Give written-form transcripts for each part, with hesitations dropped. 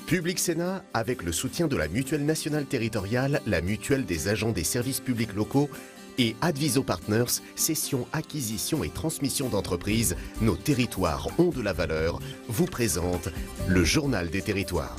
Public Sénat, avec le soutien de la Mutuelle nationale territoriale, la Mutuelle des agents des services publics locaux et Adviso Partners, cession, acquisition et transmission d'entreprises, nos territoires ont de la valeur, vous présente le Journal des territoires.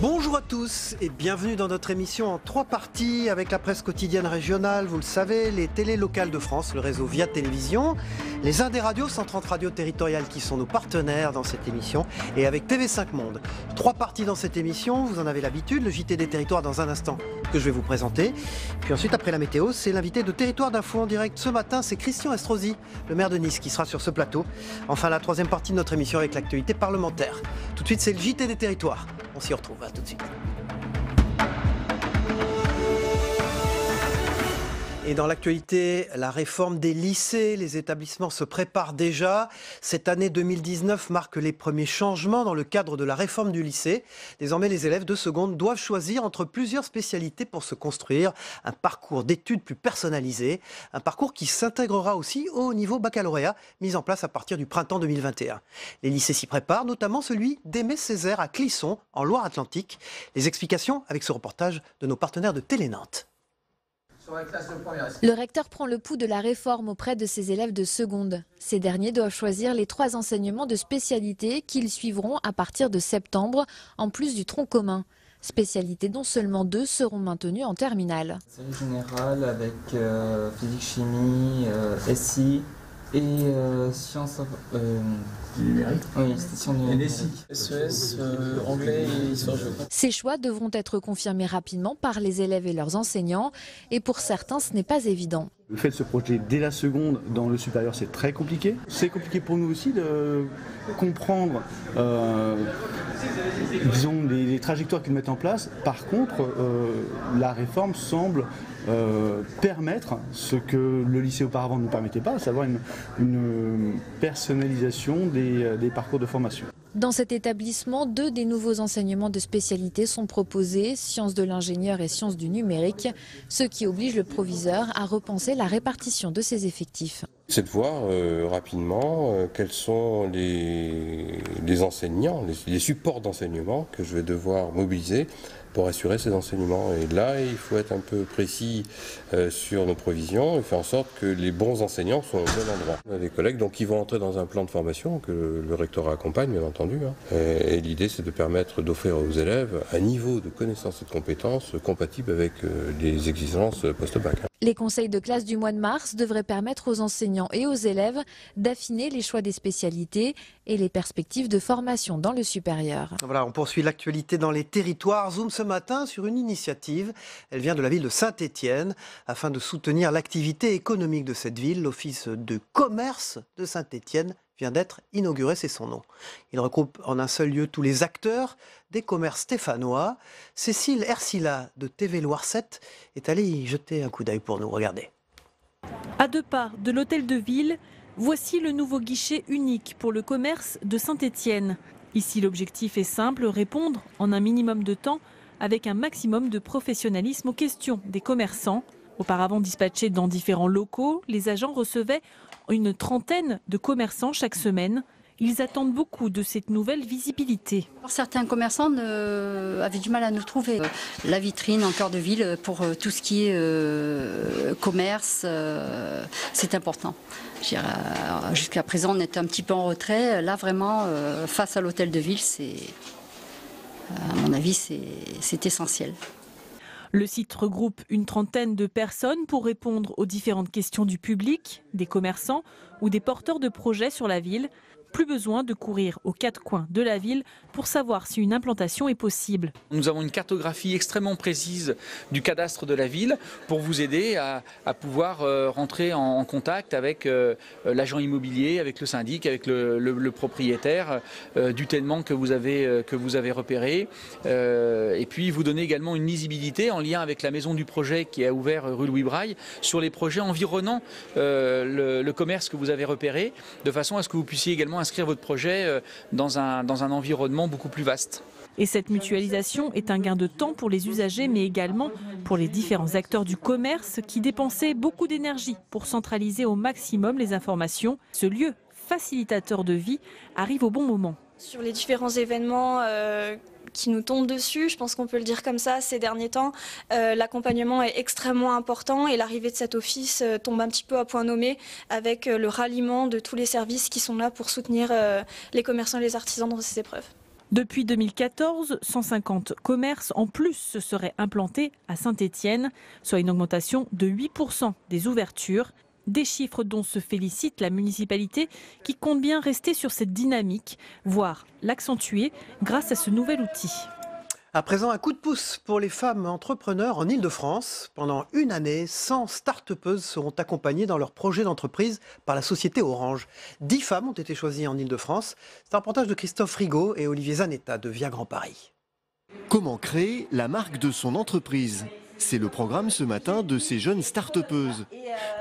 Bonjour à tous et bienvenue dans notre émission en 3 parties avec la presse quotidienne régionale, vous le savez, les télés locales de France, le réseau Via Télévision, les Indes radios, 130 radios territoriales qui sont nos partenaires dans cette émission et avec TV5 Monde. 3 parties dans cette émission, vous en avez l'habitude, le JT des territoires dans un instant que je vais vous présenter. Puis ensuite, après la météo, c'est l'invité de Territoire d'Info en direct. Ce matin, c'est Christian Estrosi, le maire de Nice, qui sera sur ce plateau. Enfin, la 3e partie de notre émission avec l'actualité parlementaire. Tout de suite, c'est le JT des territoires. On s'y retrouve, à tout de suite. Et dans l'actualité, la réforme des lycées, les établissements se préparent déjà. Cette année 2019 marque les premiers changements dans le cadre de la réforme du lycée. Désormais, les élèves de seconde doivent choisir entre plusieurs spécialités pour se construire un parcours d'études plus personnalisé, un parcours qui s'intégrera aussi au niveau baccalauréat, mis en place à partir du printemps 2021. Les lycées s'y préparent, notamment celui d'Aimé Césaire à Clisson, en Loire-Atlantique. Les explications avec ce reportage de nos partenaires de Télé Nantes. Le recteur prend le pouls de la réforme auprès de ses élèves de seconde. Ces derniers doivent choisir les 3 enseignements de spécialité qu'ils suivront à partir de septembre, en plus du tronc commun. Spécialités dont seulement 2 seront maintenues en terminale. Série générale avec physique, chimie, SI et sciences numériques. Oui, sciences numériques. SES, anglais et histoire géo. Ces choix devront être confirmés rapidement par les élèves et leurs enseignants. Et pour certains, ce n'est pas évident. Le fait de se projeter dès la seconde dans le supérieur, c'est très compliqué. C'est compliqué pour nous aussi de comprendre disons, les trajectoires qu'ils mettent en place. Par contre, la réforme semble permettre ce que le lycée auparavant ne nous permettait pas, à savoir une personnalisation des parcours de formation. Dans cet établissement, 2 des nouveaux enseignements de spécialité sont proposés, sciences de l'ingénieur et sciences du numérique, ce qui oblige le proviseur à repenser la répartition de ses effectifs. C'est de voir rapidement quels sont les enseignants, les supports d'enseignement que je vais devoir mobiliser pour assurer ces enseignements. Et là, il faut être un peu précis sur nos provisions et faire en sorte que les bons enseignants soient au bon endroit. On a des collègues donc, qui vont entrer dans un plan de formation que le rectorat accompagne, bien entendu. Et l'idée, c'est de permettre d'offrir aux élèves un niveau de connaissances et de compétences compatible avec les exigences post-bac. Les conseils de classe du mois de mars devraient permettre aux enseignants et aux élèves d'affiner les choix des spécialités et les perspectives de formation dans le supérieur. Voilà, on poursuit l'actualité dans les territoires. Zoom ce matin sur une initiative. Elle vient de la ville de Saint-Étienne. Afin de soutenir l'activité économique de cette ville, l'Office de commerce de Saint-Étienne vient d'être inauguré, c'est son nom. Il regroupe en un seul lieu tous les acteurs des commerces stéphanois. Cécile Hersila de TV Loire 7 est allée y jeter un coup d'œil pour nous. Regardez. À 2 pas de l'hôtel de ville, voici le nouveau guichet unique pour le commerce de Saint-Étienne. Ici, l'objectif est simple, répondre en un minimum de temps avec un maximum de professionnalisme aux questions des commerçants. Auparavant dispatchés dans différents locaux, les agents recevaient une trentaine de commerçants chaque semaine. Ils attendent beaucoup de cette nouvelle visibilité. Certains commerçants avaient du mal à nous trouver. La vitrine en cœur de ville pour tout ce qui est commerce, c'est important. Jusqu'à présent, on était un petit peu en retrait. Là, vraiment, face à l'hôtel de ville, à mon avis, c'est essentiel. Le site regroupe une trentaine de personnes pour répondre aux différentes questions du public, des commerçants ou des porteurs de projets sur la ville. Plus besoin de courir aux 4 coins de la ville pour savoir si une implantation est possible. Nous avons une cartographie extrêmement précise du cadastre de la ville pour vous aider à pouvoir rentrer en contact avec l'agent immobilier, avec le syndic, avec le propriétaire du tellement que vous avez repéré. Et puis vous donner également une lisibilité en lien avec la maison du projet qui a ouvert rue Louis Braille sur les projets environnant le commerce que vous avez repéré, de façon à ce que vous puissiez également inscrire votre projet dans un environnement beaucoup plus vaste. Et cette mutualisation est un gain de temps pour les usagers, mais également pour les différents acteurs du commerce qui dépensaient beaucoup d'énergie pour centraliser au maximum les informations. Ce lieu facilitateur de vie arrive au bon moment. Sur les différents événements qui nous tombent dessus, je pense qu'on peut le dire comme ça, ces derniers temps, l'accompagnement est extrêmement important et l'arrivée de cet office tombe un petit peu à point nommé avec le ralliement de tous les services qui sont là pour soutenir les commerçants et les artisans dans ces épreuves. Depuis 2014, 150 commerces en plus se seraient implantés à Saint-Étienne, soit une augmentation de 8% des ouvertures. Des chiffres dont se félicite la municipalité qui compte bien rester sur cette dynamique, voire l'accentuer grâce à ce nouvel outil. À présent, un coup de pouce pour les femmes entrepreneurs en Ile-de-France. Pendant une année, 100 start-upeuses seront accompagnées dans leur projet d'entreprise par la société Orange. 10 femmes ont été choisies en Ile-de-France. C'est un reportage de Christophe Rigaud et Olivier Zanetta de Via Grand Paris. Comment créer la marque de son entreprise ? C'est le programme ce matin de ces jeunes start-upeuses.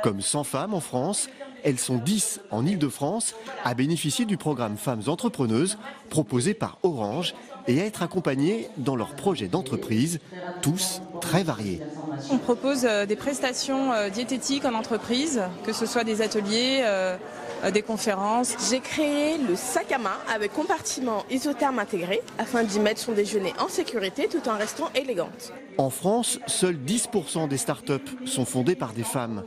Comme 100 femmes en France, elles sont 10 en Ile-de-France à bénéficier du programme Femmes Entrepreneuses proposé par Orange et à être accompagnées dans leurs projets d'entreprise, tous très variés. On propose des prestations diététiques en entreprise, que ce soit des ateliers, des conférences. J'ai créé le sac à main avec compartiment isotherme intégré afin d'y mettre son déjeuner en sécurité tout en restant élégante. En France, seuls 10% des startups sont fondées par des femmes.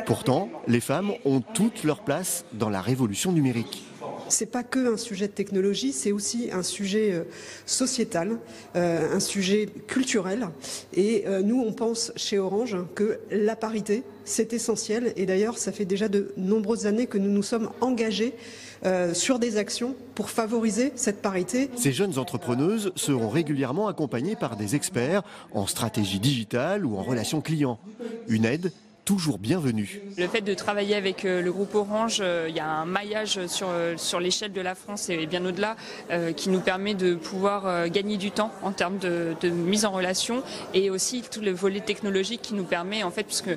Pourtant, les femmes ont toute leur place dans la révolution numérique. C'est pas que un sujet de technologie, c'est aussi un sujet sociétal, un sujet culturel. Et nous, on pense chez Orange que la parité, c'est essentiel. Et d'ailleurs, ça fait déjà de nombreuses années que nous nous sommes engagés sur des actions pour favoriser cette parité. Ces jeunes entrepreneuses seront régulièrement accompagnées par des experts en stratégie digitale ou en relations clients. Une aide toujours bienvenue. Le fait de travailler avec le groupe Orange, il y a un maillage sur l'échelle de la France et bien au-delà qui nous permet de pouvoir gagner du temps en termes de mise en relation et aussi tout le volet technologique qui nous permet, en fait, puisque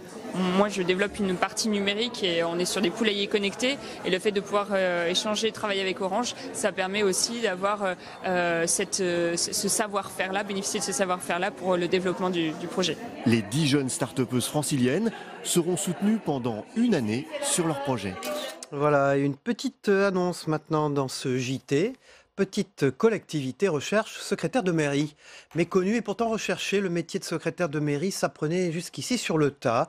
moi je développe une partie numérique et on est sur des poulaillers connectés et le fait de pouvoir échanger, travailler avec Orange, ça permet aussi d'avoir ce savoir-faire-là, bénéficier de ce savoir-faire-là pour le développement du projet. Les 10 jeunes start-upeuses franciliennes seront soutenues pendant une année sur leur projet. Voilà, une petite annonce maintenant dans ce JT. Petite collectivité recherche secrétaire de mairie. Méconnu et pourtant recherché, le métier de secrétaire de mairie s'apprenait jusqu'ici sur le tas.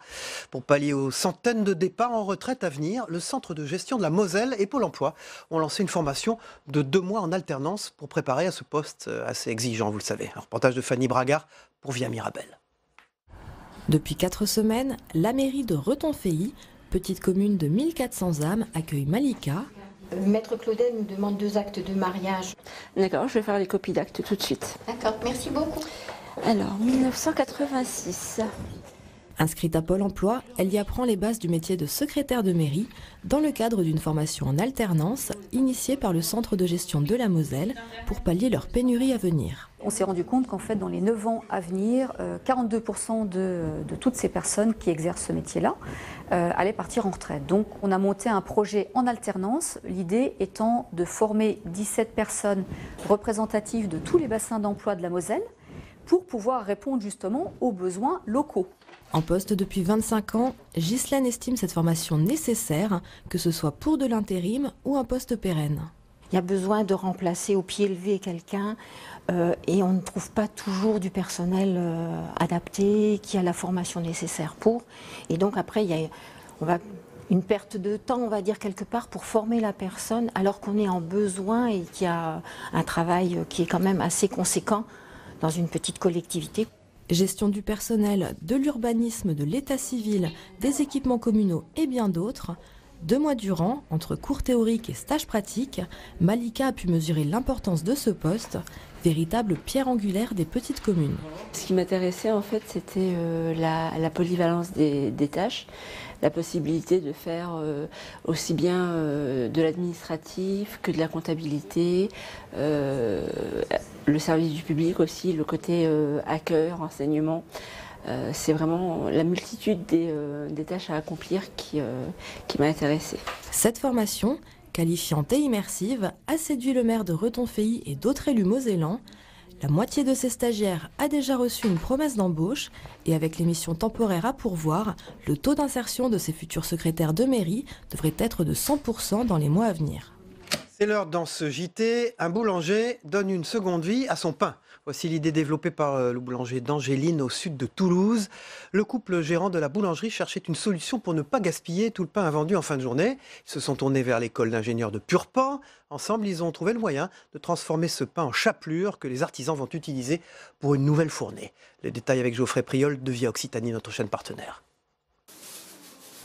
Pour pallier aux centaines de départs en retraite à venir, le centre de gestion de la Moselle et Pôle emploi ont lancé une formation de 2 mois en alternance pour préparer à ce poste assez exigeant, vous le savez. Un reportage de Fanny Bragard pour Via Mirabel. Depuis 4 semaines, la mairie de Retonfeilly, petite commune de 1400 âmes, accueille Malika. Maître Claudel nous demande 2 actes de mariage. D'accord, je vais faire les copies d'actes tout de suite. D'accord, merci beaucoup. Alors, 1986. Inscrite à Pôle emploi, elle y apprend les bases du métier de secrétaire de mairie dans le cadre d'une formation en alternance initiée par le centre de gestion de la Moselle pour pallier leur pénurie à venir. On s'est rendu compte qu'en fait, dans les 9 ans à venir, 42% de toutes ces personnes qui exercent ce métier-là allaient partir en retraite. Donc on a monté un projet en alternance, l'idée étant de former 17 personnes représentatives de tous les bassins d'emploi de la Moselle pour pouvoir répondre justement aux besoins locaux. En poste depuis 25 ans, Ghislaine estime cette formation nécessaire, que ce soit pour de l'intérim ou un poste pérenne. Il y a besoin de remplacer au pied levé quelqu'un et on ne trouve pas toujours du personnel adapté qui a la formation nécessaire pour. Et donc après, il y a une perte de temps, on va dire, quelque part pour former la personne alors qu'on est en besoin et qu'il y a un travail qui est quand même assez conséquent dans une petite collectivité. Gestion du personnel, de l'urbanisme, de l'état civil, des équipements communaux et bien d'autres. 2 mois durant, entre cours théoriques et stages pratiques, Malika a pu mesurer l'importance de ce poste, véritable pierre angulaire des petites communes. Ce qui m'intéressait en fait, c'était la polyvalence des tâches, la possibilité de faire aussi bien de l'administratif que de la comptabilité, le service du public aussi, le côté accueil, renseignement. C'est vraiment la multitude des tâches à accomplir qui m'a intéressée. Cette formation, qualifiante et immersive, a séduit le maire de Retonfeilly et d'autres élus mosellans. La moitié de ces stagiaires a déjà reçu une promesse d'embauche et avec les missions temporaires à pourvoir, le taux d'insertion de ces futurs secrétaires de mairie devrait être de 100% dans les mois à venir. C'est l'heure dans ce JT, un boulanger donne une seconde vie à son pain. Voici l'idée développée par le boulanger d'Angéline au sud de Toulouse. Le couple gérant de la boulangerie cherchait une solution pour ne pas gaspiller tout le pain vendu en fin de journée. Ils se sont tournés vers l'école d'ingénieurs de Purpan. Ensemble, ils ont trouvé le moyen de transformer ce pain en chapelure que les artisans vont utiliser pour une nouvelle fournée. Les détails avec Geoffrey Priol de Via Occitanie, notre chaîne partenaire.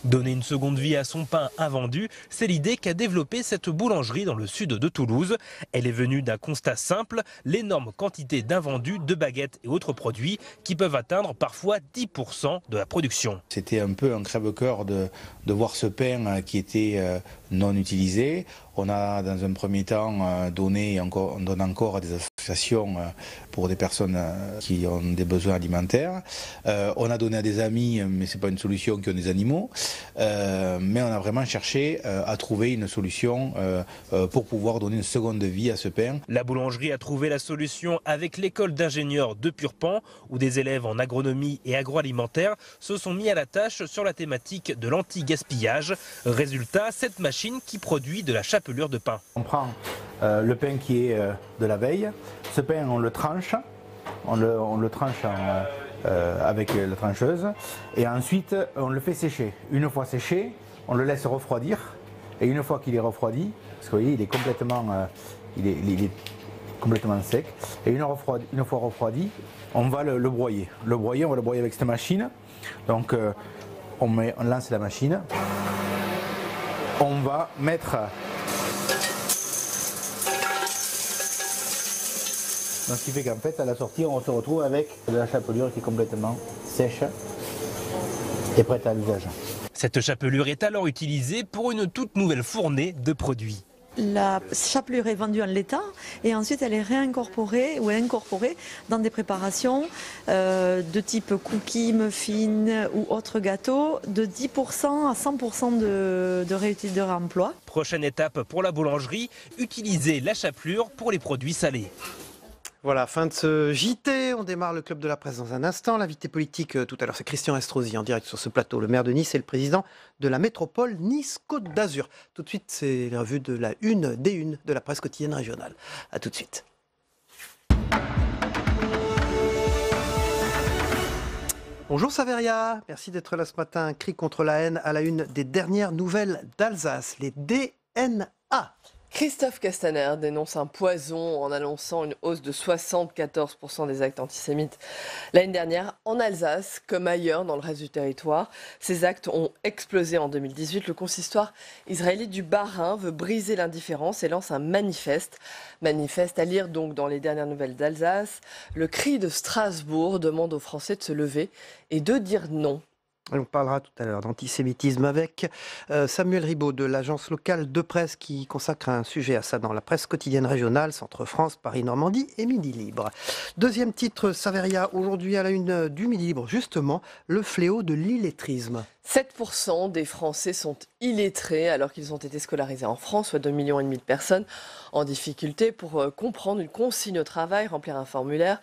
Donner une seconde vie à son pain invendu, c'est l'idée qu'a développée cette boulangerie dans le sud de Toulouse. Elle est venue d'un constat simple, l'énorme quantité d'invendus, de baguettes et autres produits qui peuvent atteindre parfois 10% de la production. C'était un peu un crève-cœur de voir ce pain qui était non utilisé. On a dans un premier temps donné, on donne encore à des associations pour des personnes qui ont des besoins alimentaires. On a donné à des amis, mais ce n'est pas une solution, qui ont des animaux. Mais on a vraiment cherché à trouver une solution pour pouvoir donner une seconde vie à ce pain. La boulangerie a trouvé la solution avec l'école d'ingénieurs de Purpan, où des élèves en agronomie et agroalimentaire se sont mis à la tâche sur la thématique de l'anti-gaspillage. Résultat, cette machine qui produit de la chapelure de pain. On prend le pain qui est de la veille. Ce pain, on le tranche. On le tranche avec la trancheuse. Et ensuite, on le fait sécher. Une fois séché, on le laisse refroidir. Et une fois qu'il est refroidi, parce que vous voyez, il est complètement, il est complètement sec. Et une fois refroidi, on va le broyer. Le broyer, on va le broyer avec cette machine. Donc, on lance la machine. On va mettre... Donc, ce qui fait qu'en fait, à la sortie, on se retrouve avec de la chapelure qui est complètement sèche et prête à l'usage. Cette chapelure est alors utilisée pour une toute nouvelle fournée de produits. La chapelure est vendue en l'état et ensuite elle est réincorporée ou incorporée dans des préparations de type cookies, muffins ou autres gâteaux de 10% à 100% de réemploi. Prochaine étape pour la boulangerie, utiliser la chapelure pour les produits salés. Voilà, fin de ce JT. On démarre le club de la presse dans un instant. L'invité politique tout à l'heure, c'est Christian Estrosi en direct sur ce plateau. Le maire de Nice et le président de la métropole Nice-Côte d'Azur. Tout de suite, c'est la revue de la une des unes de la presse quotidienne régionale. A tout de suite. Bonjour Saveria, merci d'être là ce matin. Un cri contre la haine à la une des dernières nouvelles d'Alsace, les DNA. Christophe Castaner dénonce un poison en annonçant une hausse de 74% des actes antisémites l'année dernière en Alsace comme ailleurs dans le reste du territoire. Ces actes ont explosé en 2018. Le consistoire israélite du Bas-Rhin veut briser l'indifférence et lance un manifeste. Manifeste à lire donc dans les dernières nouvelles d'Alsace. Le cri de Strasbourg demande aux Français de se lever et de dire non. On parlera tout à l'heure d'antisémitisme avec Samuel Ribaud de l'agence locale de presse qui consacre un sujet à ça dans la presse quotidienne régionale, Centre-France, Paris-Normandie et Midi Libre. Deuxième titre, Saveria, aujourd'hui à la une du Midi Libre, justement, le fléau de l'illettrisme. 7% des Français sont illettrés alors qu'ils ont été scolarisés en France, soit 2,5 millions de personnes en difficulté pour comprendre une consigne au travail, remplir un formulaire,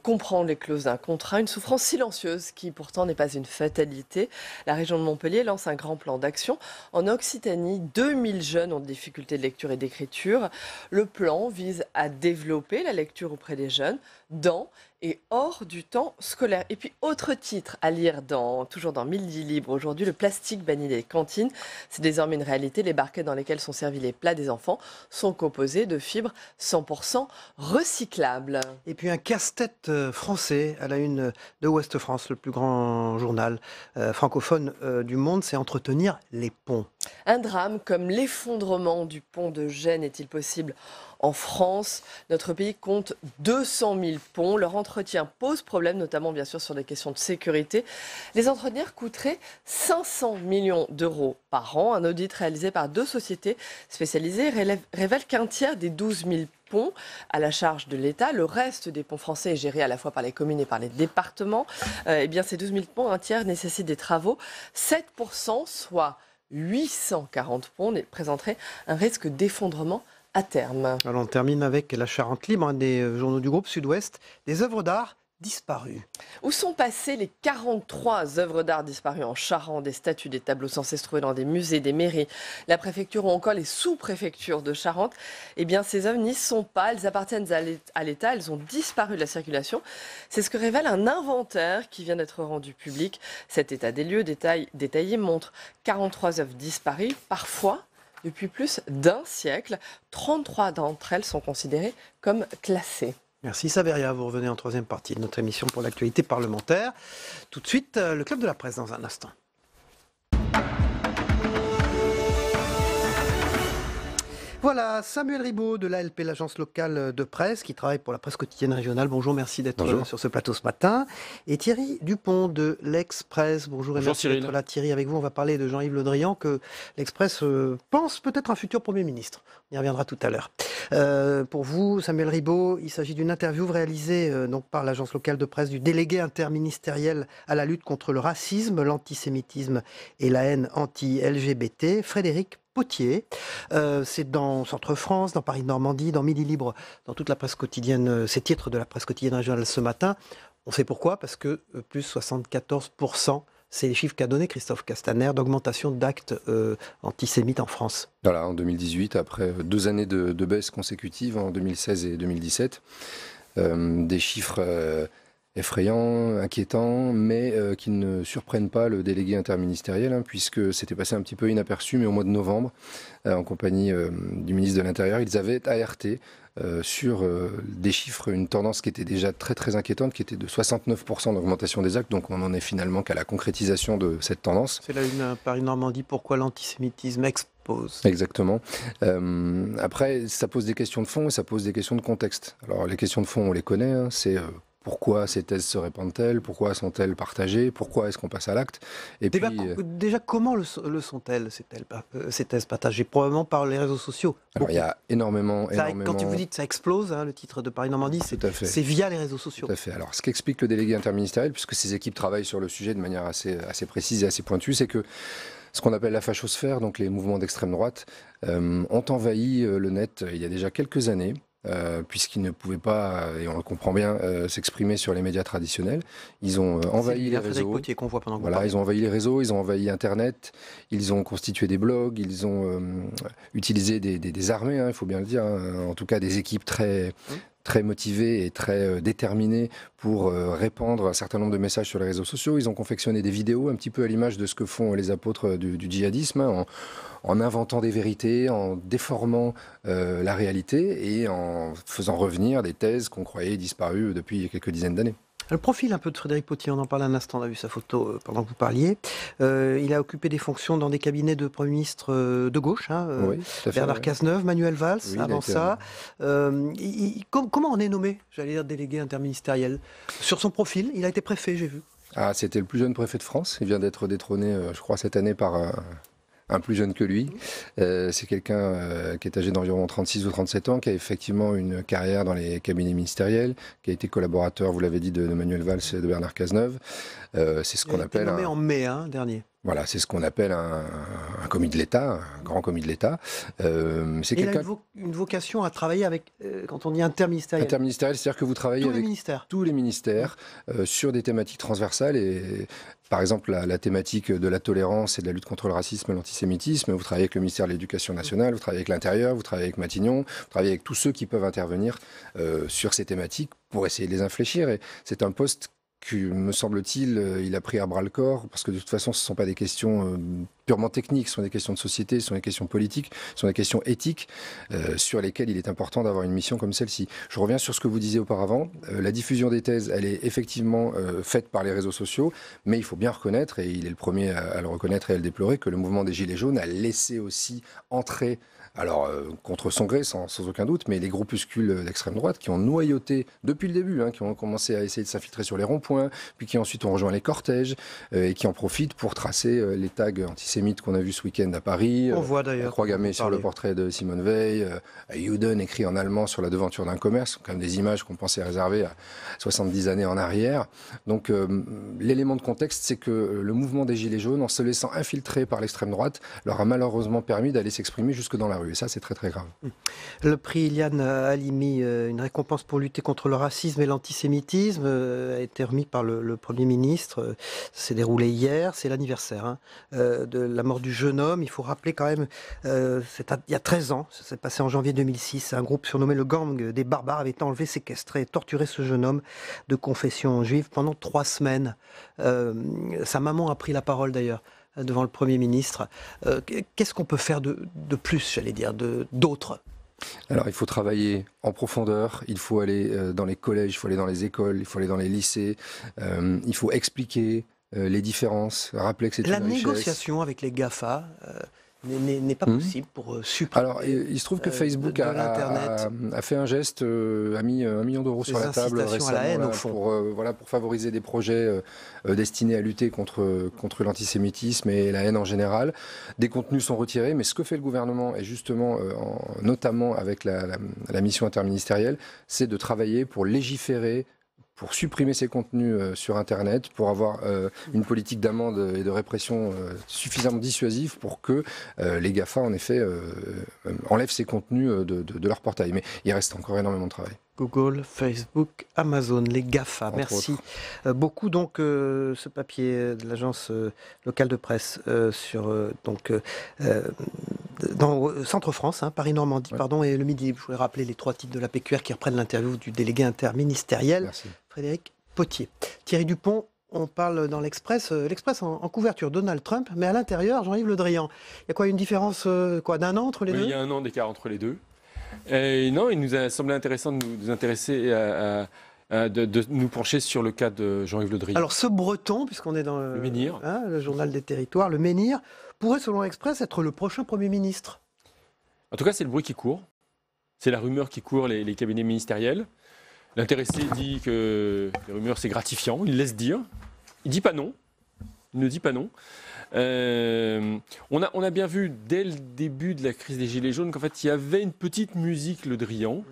comprendre les clauses d'un contrat, une souffrance silencieuse qui pourtant n'est pas une fatalité. La région de Montpellier lance un grand plan d'action. En Occitanie, 2000 jeunes ont des difficultés de lecture et d'écriture. Le plan vise à développer la lecture auprès des jeunes dans et hors du temps scolaire. Et puis, autre titre à lire toujours dans Midi Libre aujourd'hui, le plastique banni des cantines. C'est désormais une réalité. Les barquettes dans lesquelles sont servis les plats des enfants sont composées de fibres 100% recyclables. Et puis un casse-tête français à la une de Ouest France, le plus grand journal francophone du monde, c'est entretenir les ponts. Un drame comme l'effondrement du pont de Gênes est-il possible en France? Notre pays compte 200 000 ponts. Leur entretien pose problème, notamment bien sûr sur des questions de sécurité. Les entretenir coûterait 500 millions d'euros par an. Un audit réalisé par 2 sociétés spécialisées révèle qu'un tiers des 12 000 ponts à la charge de l'État. Le reste des ponts français est géré à la fois par les communes et par les départements. Eh bien, ces 12 000 ponts, un tiers nécessitent des travaux. 7%, soit 840 ponts, présenteraient un risque d'effondrement à terme. Alors on termine avec la Charente libre, un des journaux du groupe Sud-Ouest, des œuvres d'art disparues. Où sont passées les 43 œuvres d'art disparues en Charente, des statues, des tableaux sans cesse trouvés dans des musées, des mairies, la préfecture ou encore les sous-préfectures de Charente? Eh bien, ces œuvres n'y sont pas, elles appartiennent à l'État, elles ont disparu de la circulation. C'est ce que révèle un inventaire qui vient d'être rendu public. Cet état des lieux détaillé montre 43 œuvres disparues, parfois depuis plus d'un siècle. 33 d'entre elles sont considérées comme classées. Merci Saveria, vous revenez en troisième partie de notre émission pour l'actualité parlementaire. Tout de suite, le Club de la Presse dans un instant. Voilà, Samuel Ribaud de l'ALP, l'agence locale de presse, qui travaille pour la presse quotidienne régionale. Bonjour, merci d'être sur ce plateau ce matin. Et Thierry Dupont de l'Express. Bonjour et merci d'être là. Thierry, avec vous, on va parler de Jean-Yves Le Drian, que l'Express pense peut-être un futur Premier ministre. On y reviendra tout à l'heure. Pour vous, Samuel Ribaud, il s'agit d'une interview réalisée donc par l'agence locale de presse du délégué interministériel à la lutte contre le racisme, l'antisémitisme et la haine anti-LGBT, Frédéric Potier. C'est dans Centre-France, dans Paris-Normandie, dans Midi Libre, dans toute la presse quotidienne, ces titres de la presse quotidienne régionale ce matin. On sait pourquoi, parce que plus 74%, c'est les chiffres qu'a donné Christophe Castaner d'augmentation d'actes antisémites en France. Voilà, en 2018, après 2 années de baisse consécutive, en 2016 et 2017, des chiffres effrayants, inquiétants, mais qui ne surprennent pas le délégué interministériel, puisque c'était passé un petit peu inaperçu, mais au mois de novembre, en compagnie du ministre de l'Intérieur, ils avaient alerté sur des chiffres, une tendance qui était déjà très très inquiétante, qui était de 69% d'augmentation des actes, donc on n'en est finalement qu'à la concrétisation de cette tendance. C'est la une Paris-Normandie, pourquoi l'antisémitisme explose. Exactement. Après, ça pose des questions de fond et ça pose des questions de contexte. Alors les questions de fond, on les connaît, c'est... Pourquoi ces thèses se répandent-elles? Pourquoi sont-elles partagées? Pourquoi est-ce qu'on passe à l'acte? Et déjà, comment le sont-elles, ces thèses partagées? Probablement par les réseaux sociaux. Alors, il y a énormément... Quand vous dites que ça explose, le titre de Paris-Normandie, c'est via les réseaux sociaux. Tout à fait. Alors, ce qu'explique le délégué interministériel, puisque ces équipes travaillent sur le sujet de manière assez précise et assez pointue, c'est que ce qu'on appelle la fachosphère, donc les mouvements d'extrême droite, ont envahi le net il y a déjà quelques années. Puisqu'ils ne pouvaient pas, et on le comprend bien, s'exprimer sur les médias traditionnels. Ils ont envahi les réseaux. Potier qu'on voit pendant ils ont envahi les réseaux, ils ont envahi Internet, ils ont constitué des blogs, ils ont utilisé des armées, il faut bien le dire, en tout cas des équipes très motivés et très déterminés pour répandre un certain nombre de messages sur les réseaux sociaux. Ils ont confectionné des vidéos un petit peu à l'image de ce que font les apôtres du djihadisme, en inventant des vérités, en déformant la réalité et en faisant revenir des thèses qu'on croyait disparues depuis quelques dizaines d'années. Le profil un peu de Frédéric Potier, on en parlait un instant, on a vu sa photo pendant que vous parliez. Il a occupé des fonctions dans des cabinets de Premier ministre de gauche, Bernard Cazeneuve, Manuel Valls, avant ça. Comment on est nommé, j'allais dire, délégué interministériel? Sur son profil, il a été préfet, j'ai vu. C'était le plus jeune préfet de France. Il vient d'être détrôné, je crois, cette année par un plus jeune que lui. C'est quelqu'un qui est âgé d'environ 36 ou 37 ans, qui a effectivement une carrière dans les cabinets ministériels, qui a été collaborateur, vous l'avez dit, de Manuel Valls et de Bernard Cazeneuve. C'est ce qu'on appelle... Il a été nommé en mai dernier. Voilà, c'est ce qu'on appelle un commis de l'État, un grand commis de l'État. Il a une vocation à travailler avec, quand on dit interministériel. Interministériel, c'est-à-dire que vous travaillez avec tous les ministères sur des thématiques transversales. Et par exemple, la thématique de la tolérance et de la lutte contre le racisme et l'antisémitisme, vous travaillez avec le ministère de l'Éducation nationale, vous travaillez avec l'Intérieur, vous travaillez avec Matignon, vous travaillez avec tous ceux qui peuvent intervenir sur ces thématiques pour essayer de les infléchir. Et c'est un poste que, me semble-t-il, il a pris à bras-le-corps, parce que de toute façon, ce ne sont pas des questions purement techniques, ce sont des questions de société, ce sont des questions politiques, ce sont des questions éthiques, sur lesquelles il est important d'avoir une mission comme celle-ci. Je reviens sur ce que vous disiez auparavant. La diffusion des thèses, elle est effectivement faite par les réseaux sociaux, mais il faut bien reconnaître, et il est le premier à le reconnaître et à le déplorer, que le mouvement des Gilets jaunes a laissé aussi entrer... Alors, contre son gré, sans aucun doute, mais les groupuscules d'extrême droite qui ont noyauté depuis le début, qui ont commencé à essayer de s'infiltrer sur les ronds-points, puis qui ensuite ont rejoint les cortèges et qui en profitent pour tracer les tags antisémites qu'on a vus ce week-end à Paris. On voit d'ailleurs. Croix gammée sur le portrait de Simone Veil, Juden écrit en allemand sur la devanture d'un commerce, quand même des images qu'on pensait réserver à 70 années en arrière. Donc, l'élément de contexte, c'est que le mouvement des Gilets jaunes, en se laissant infiltrer par l'extrême droite, leur a malheureusement permis d'aller s'exprimer jusque dans la rue. Et ça, c'est très très grave. Le prix Iliane Halimi, une récompense pour lutter contre le racisme et l'antisémitisme, a été remis par le Premier ministre. Ça s'est déroulé hier, c'est l'anniversaire de la mort du jeune homme. Il faut rappeler quand même, il y a 13 ans, ça s'est passé en janvier 2006, un groupe surnommé le Gang des Barbares avait enlevé, séquestré et torturé ce jeune homme de confession juive pendant 3 semaines. Sa maman a pris la parole d'ailleurs devant le Premier ministre. Qu'est-ce qu'on peut faire de plus, j'allais dire, d'autre ? Alors, il faut travailler en profondeur, il faut aller dans les collèges, il faut aller dans les écoles, il faut aller dans les lycées, il faut expliquer les différences, rappeler que c'est une richesse. La négociation avec les GAFA n'est pas possible pour supprimer. Alors, il se trouve que Facebook a fait un geste, a mis 1 million d'euros sur la table récemment à la haine, au fond. pour favoriser des projets destinés à lutter contre l'antisémitisme et la haine en général. Des contenus sont retirés, mais ce que fait le gouvernement, et justement, notamment avec la mission interministérielle, c'est de travailler pour légiférer, pour supprimer ces contenus sur Internet, pour avoir une politique d'amende et de répression suffisamment dissuasive pour que les GAFA, en effet, enlèvent ces contenus de leur portail. Mais il reste encore énormément de travail. Google, Facebook, Amazon, les GAFA. Merci beaucoup. Donc, ce papier de l'agence locale de presse dans Centre-France, Paris-Normandie, et le Midi. Je voulais rappeler les 3 titres de la PQR qui reprennent l'interview du délégué interministériel, Merci. Frédéric Potier. Thierry Dupont, on parle dans l'Express, l'Express en couverture, Donald Trump, mais à l'intérieur, Jean-Yves Le Drian. Il y a quoi, une différence d'un an entre les deux ? Il y a 1 an d'écart entre les deux. Et non, il nous a semblé intéressant de nous intéresser de nous pencher sur le cas de Jean-Yves Le Drian. Alors ce Breton, puisqu'on est dans le Menhir, le journal des territoires, le Menhir, pourrait selon l'Express être le prochain Premier ministre. En tout cas, c'est le bruit qui court. C'est la rumeur qui court les cabinets ministériels. L'intéressé dit que les rumeurs, c'est gratifiant. Il laisse dire. Il dit pas non. Il ne dit pas non. On a bien vu dès le début de la crise des Gilets jaunes qu'en fait il y avait une petite musique Le Drian.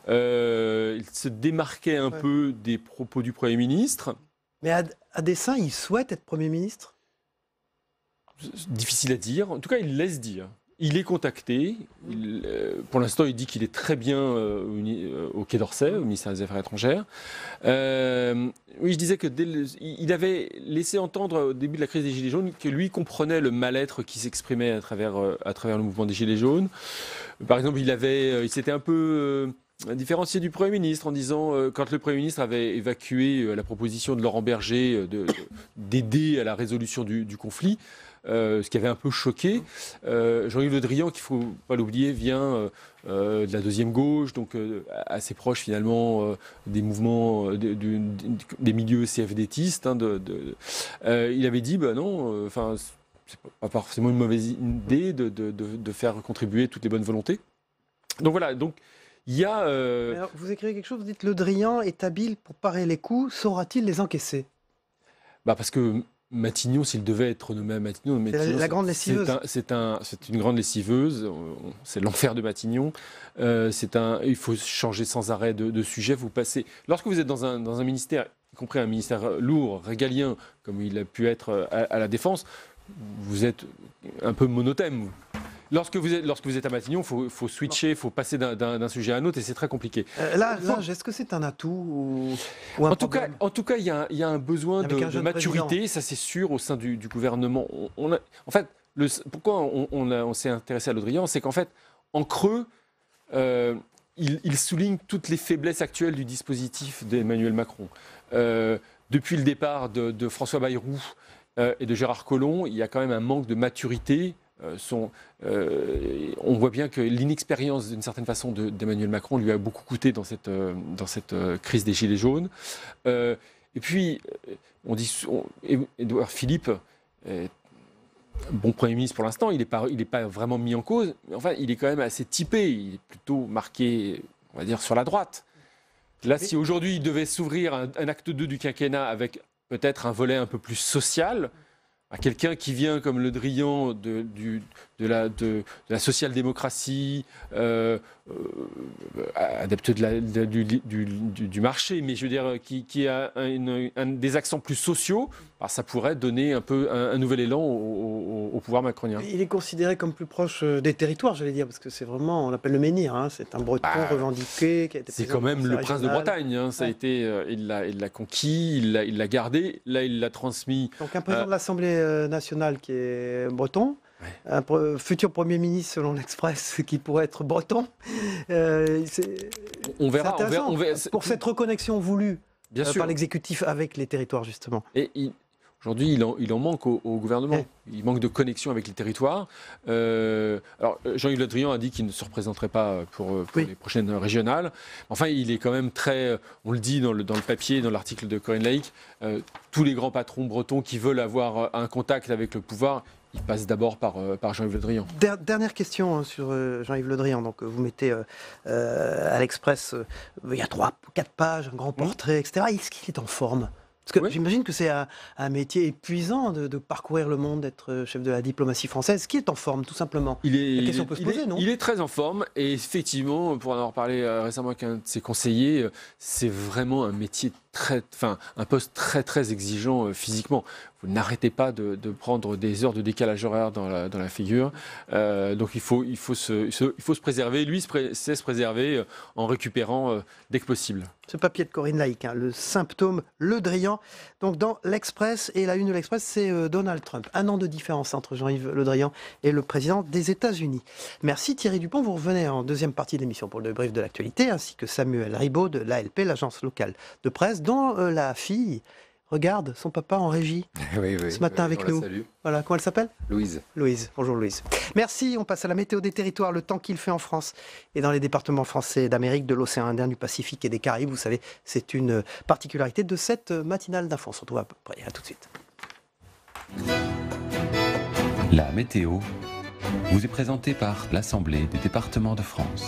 Il se démarquait un peu des propos du Premier ministre. Mais à dessein, il souhaite être Premier ministre ? Difficile à dire. En tout cas, il laisse dire. Il est contacté. Pour l'instant, il dit qu'il est très bien au Quai d'Orsay, au ministère des Affaires étrangères. Oui, je disais il avait laissé entendre au début de la crise des Gilets jaunes que lui comprenait le mal-être qui s'exprimait à travers le mouvement des Gilets jaunes. Par exemple, il s'était un peu différencié du Premier ministre en disant, quand le Premier ministre avait évacué la proposition de Laurent Berger d'aider à la résolution du conflit, ce qui avait un peu choqué. Jean-Yves Le Drian, qu'il ne faut pas l'oublier, vient de la deuxième gauche, donc assez proche finalement des mouvements, des milieux CFDtistes. Il avait dit, non, c'est pas forcément une mauvaise idée de faire contribuer toutes les bonnes volontés. Donc voilà, il y a... Alors, vous écrivez quelque chose, vous dites Le Drian est habile pour parer les coups, saura-t-il les encaisser ? Parce que Matignon, s'il devait être nommé à Matignon, la grande lessiveuse. C'est une grande lessiveuse. C'est l'enfer de Matignon. Il faut changer sans arrêt de sujet. Lorsque vous êtes dans un ministère, y compris un ministère lourd, régalien, comme il a pu être à la Défense, vous êtes un peu monothème. Lorsque vous êtes à Matignon, il faut switcher, il faut passer d'un sujet à un autre et c'est très compliqué. Est-ce que c'est un atout ou un problème ? En tout cas, il y a un besoin de maturité, ça c'est sûr, au sein du gouvernement. Pourquoi on s'est intéressé à Le Drian, c'est qu'en fait, en creux, il souligne toutes les faiblesses actuelles du dispositif d'Emmanuel Macron. Depuis le départ de François Bayrou et de Gérard Collomb, il y a quand même un manque de maturité. On voit bien que l'inexpérience d'une certaine façon d'Emmanuel Macron lui a beaucoup coûté dans cette crise des Gilets jaunes. Et puis, Édouard Philippe, bon Premier ministre pour l'instant, il n'est pas vraiment mis en cause, mais enfin, il est quand même assez typé, il est plutôt marqué, on va dire, sur la droite. Là, si aujourd'hui il devait s'ouvrir un acte 2 du quinquennat avec peut-être un volet un peu plus social, quelqu'un qui vient comme Le Drian de la social-démocratie, adepte du marché, mais je veux dire qui a des accents plus sociaux, alors ça pourrait donner un peu un nouvel élan au pouvoir macronien. Il est considéré comme plus proche des territoires, j'allais dire, parce que c'est vraiment, on l'appelle le menhir, hein, c'est un breton revendiqué. Qui a été c'est quand même le prince de Bretagne, hein, ça a été, il l'a conquis, il l'a gardé, là il l'a transmis. Donc un président de l'Assemblée nationale qui est breton, un futur Premier ministre selon l'Express qui pourrait être breton. On verra. Pour cette reconnexion voulue par l'exécutif avec les territoires, justement. Et aujourd'hui, il en manque au gouvernement. Il manque de connexion avec les territoires. Alors, Jean-Yves Le Drian a dit qu'il ne se représenterait pas pour les prochaines régionales. Enfin, il est quand même très... On le dit dans le papier, dans l'article de Corinne Laïc, tous les grands patrons bretons qui veulent avoir un contact avec le pouvoir, ils passent d'abord par Jean-Yves Le Drian. Dernière question sur Jean-Yves Le Drian. Donc, vous mettez à l'Express, il y a 3-4 pages, un grand portrait, etc. Est-ce qu'il est en forme ? Parce que j'imagine que c'est un métier épuisant de parcourir le monde, d'être chef de la diplomatie française. Qui est en forme, tout simplement? La question peut se poser, non? Il est très en forme. Et effectivement, pour en avoir parlé récemment avec un de ses conseillers, c'est vraiment un métier un poste très très exigeant physiquement. Vous n'arrêtez pas de prendre des heures de décalage horaire dans la figure. Donc il faut se préserver. Lui sait se préserver en récupérant dès que possible. Ce papier de Corinne Laïc, hein, le symptôme Le Drian. Donc dans l'Express, et la une de l'Express, c'est Donald Trump. 1 an de différence entre Jean-Yves Le Drian et le président des États-Unis. Merci Thierry Dupont. Vous revenez en deuxième partie de l'émission pour le débrief de l'actualité, ainsi que Samuel Ribaud de l'ALP, l'agence locale de presse, dont la fille regarde son papa en régie ce matin avec nous. Voilà, comment elle s'appelle? Louise. Louise, bonjour Louise. Merci, on passe à la météo des territoires, le temps qu'il fait en France et dans les départements français d'Amérique, de l'océan Indien, du Pacifique et des Caraïbes. Vous savez, c'est une particularité de cette matinale d'Info. On se retrouve à peu près, à tout de suite. La météo vous est présentée par l'Assemblée des départements de France.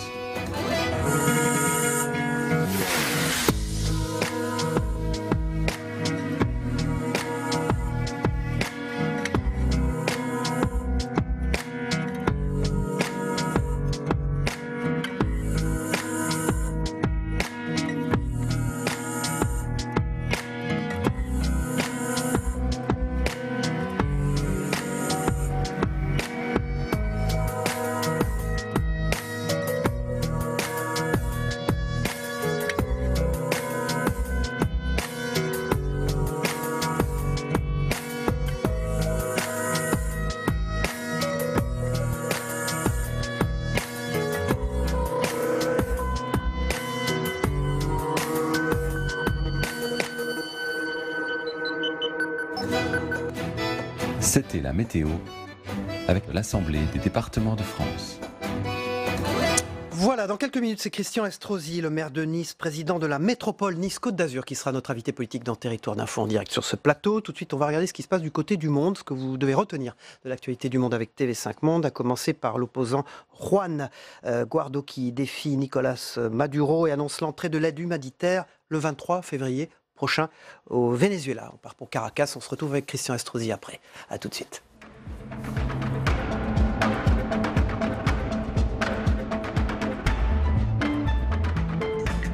C'était la météo avec l'Assemblée des départements de France. Voilà, dans quelques minutes, c'est Christian Estrosi, le maire de Nice, président de la métropole Nice-Côte d'Azur, qui sera notre invité politique dans Territoire d'Info en direct sur ce plateau. Tout de suite, on va regarder ce qui se passe du côté du monde, ce que vous devez retenir de l'actualité du monde avec TV5 Monde, à commencer par l'opposant Juan Guaido qui défie Nicolas Maduro et annonce l'entrée de l'aide humanitaire le 23 février prochain au Venezuela. On part pour Caracas, on se retrouve avec Christian Estrosi après. À tout de suite.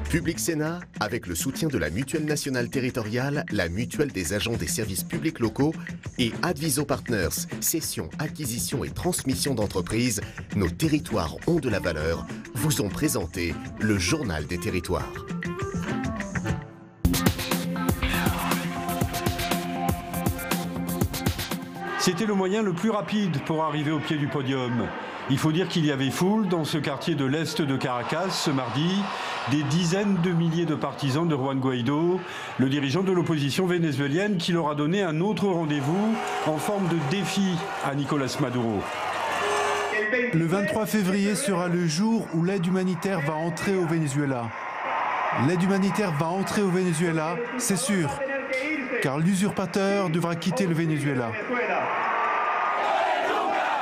Public Sénat, avec le soutien de la Mutuelle nationale territoriale, la Mutuelle des agents des services publics locaux et Adviso Partners, cession, acquisition et transmission d'entreprises, nos territoires ont de la valeur, vous ont présenté le Journal des territoires. C'était le moyen le plus rapide pour arriver au pied du podium. Il faut dire qu'il y avait foule dans ce quartier de l'Est de Caracas ce mardi, des dizaines de milliers de partisans de Juan Guaido, le dirigeant de l'opposition vénézuélienne qui leur a donné un autre rendez-vous en forme de défi à Nicolas Maduro. Le 23 février sera le jour où l'aide humanitaire va entrer au Venezuela. L'aide humanitaire va entrer au Venezuela, c'est sûr, car l'usurpateur devra quitter le Venezuela.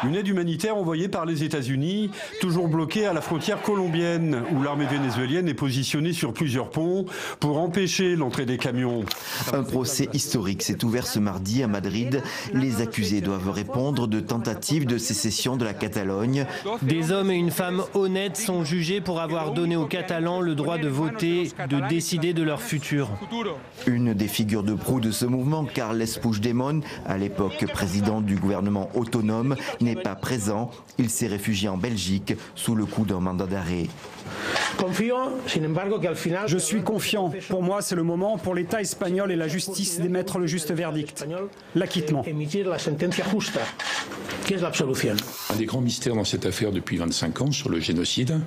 Une aide humanitaire envoyée par les États-Unis, toujours bloquée à la frontière colombienne, où l'armée vénézuélienne est positionnée sur plusieurs ponts pour empêcher l'entrée des camions. Un procès historique s'est ouvert ce mardi à Madrid. Les accusés doivent répondre de tentatives de sécession de la Catalogne. Des hommes et une femme honnêtes sont jugés pour avoir donné aux Catalans le droit de voter, de décider de leur futur. Une des figures de proue de ce mouvement, Carles Puigdemont, à l'époque président du gouvernement autonome, n'est pas présent. Il s'est réfugié en Belgique sous le coup d'un mandat d'arrêt. Je suis confiant. Pour moi, c'est le moment pour l'État espagnol et la justice d'émettre le juste verdict, l'acquittement. Un des grands mystères dans cette affaire depuis 25 ans sur le génocide,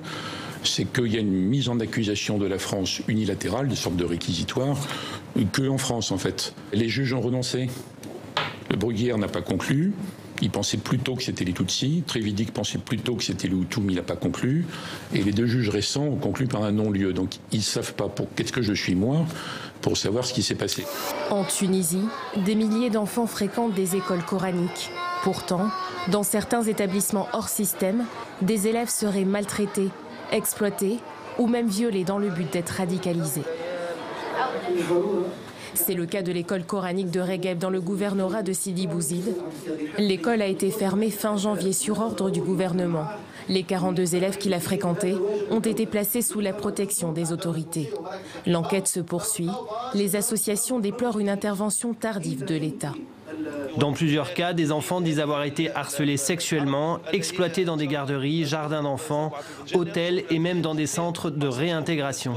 c'est qu'il y a une mise en accusation de la France unilatérale, des sortes de réquisitoires, qu'en France en fait. Les juges ont renoncé. Le Bruguière n'a pas conclu. Il pensait plutôt que c'était les Tutsis. Trévidic pensait plutôt que c'était les Hutus, mais il n'a pas conclu. Et les deux juges récents ont conclu par un non-lieu. Donc ils ne savent pas pour qu'est-ce que je suis moi pour savoir ce qui s'est passé. En Tunisie, des milliers d'enfants fréquentent des écoles coraniques. Pourtant, dans certains établissements hors système, des élèves seraient maltraités, exploités ou même violés dans le but d'être radicalisés. C'est le cas de l'école coranique de Regueb dans le gouvernorat de Sidi Bouzid. L'école a été fermée fin janvier sur ordre du gouvernement. Les 42 élèves qui la fréquentaient ont été placés sous la protection des autorités. L'enquête se poursuit. Les associations déplorent une intervention tardive de l'État. Dans plusieurs cas, des enfants disent avoir été harcelés sexuellement, exploités dans des garderies, jardins d'enfants, hôtels et même dans des centres de réintégration.